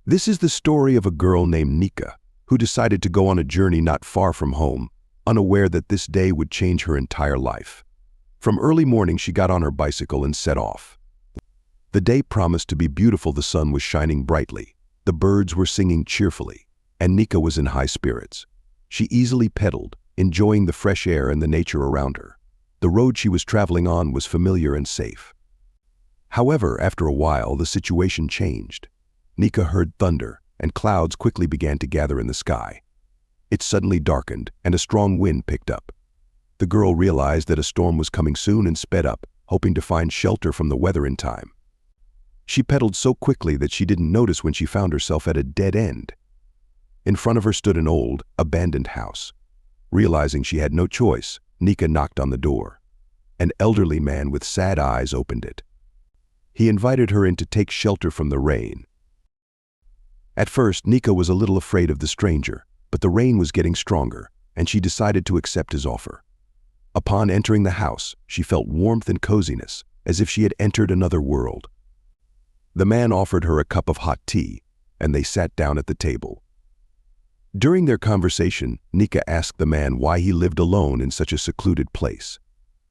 This is the story of a girl named Nika, who decided to go on a journey not far from home, unaware that this day would change her entire life. From early morning she got on her bicycle and set off. The day promised to be beautiful. The sun was shining brightly, the birds were singing cheerfully, and Nika was in high spirits. She easily pedaled, enjoying the fresh air and the nature around her. The road she was traveling on was familiar and safe. However, after a while, the situation changed. Nika heard thunder, and clouds quickly began to gather in the sky. It suddenly darkened, and a strong wind picked up. The girl realized that a storm was coming soon and sped up, hoping to find shelter from the weather in time. She pedaled so quickly that she didn't notice when she found herself at a dead end. In front of her stood an old, abandoned house. Realizing she had no choice, Nika knocked on the door. An elderly man with sad eyes opened it. He invited her in to take shelter from the rain. At first, Nika was a little afraid of the stranger, but the rain was getting stronger, and she decided to accept his offer. Upon entering the house, she felt warmth and coziness, as if she had entered another world. The man offered her a cup of hot tea, and they sat down at the table. During their conversation, Nika asked the man why he lived alone in such a secluded place.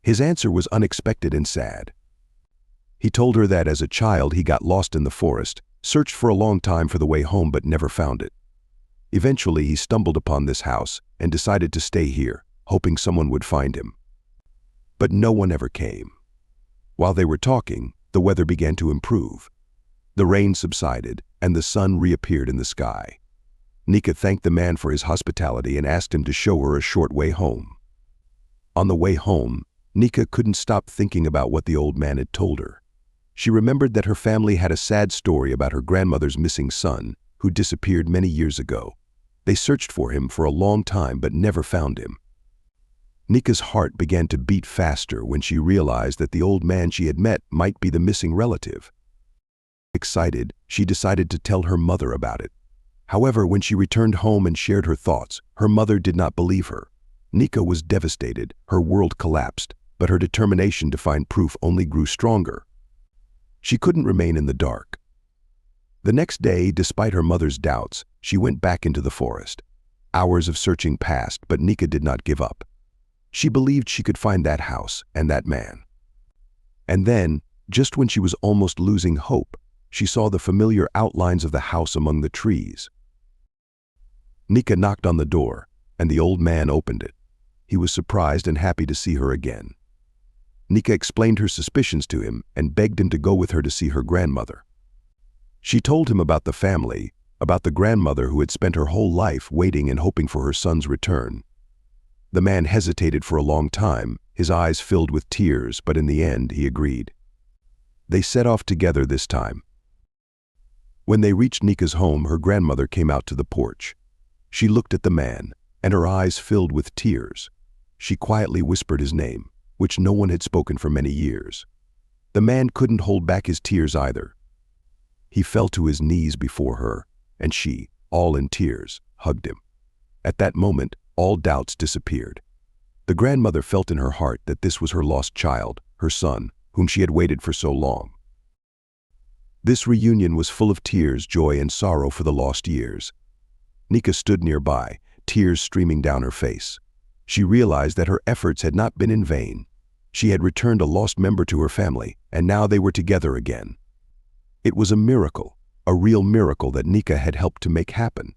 His answer was unexpected and sad. He told her that as a child he got lost in the forest, searched for a long time for the way home but never found it. Eventually he stumbled upon this house and decided to stay here, hoping someone would find him. But no one ever came. While they were talking, the weather began to improve. The rain subsided and the sun reappeared in the sky. Nika thanked the man for his hospitality and asked him to show her a short way home. On the way home, Nika couldn't stop thinking about what the old man had told her. She remembered that her family had a sad story about her grandmother's missing son, who disappeared many years ago. They searched for him for a long time but never found him. Nika's heart began to beat faster when she realized that the old man she had met might be the missing relative. Excited, she decided to tell her mother about it. However, when she returned home and shared her thoughts, her mother did not believe her. Nika was devastated, her world collapsed, but her determination to find proof only grew stronger. She couldn't remain in the dark. The next day, despite her mother's doubts, she went back into the forest. Hours of searching passed, but Nika did not give up. She believed she could find that house and that man. And then, just when she was almost losing hope, she saw the familiar outlines of the house among the trees. Nika knocked on the door, and the old man opened it. He was surprised and happy to see her again. Nika explained her suspicions to him and begged him to go with her to see her grandmother. She told him about the family, about the grandmother who had spent her whole life waiting and hoping for her son's return. The man hesitated for a long time, his eyes filled with tears, but in the end he agreed. They set off together this time. When they reached Nika's home, her grandmother came out to the porch. She looked at the man, and her eyes filled with tears. She quietly whispered his name, which no one had spoken for many years. The man couldn't hold back his tears either. He fell to his knees before her, and she, all in tears, hugged him. At that moment, all doubts disappeared. The grandmother felt in her heart that this was her lost child, her son, whom she had waited for so long. This reunion was full of tears, joy, and sorrow for the lost years. Nika stood nearby, tears streaming down her face. She realized that her efforts had not been in vain. She had returned a lost member to her family, and now they were together again. It was a miracle, a real miracle that Nika had helped to make happen,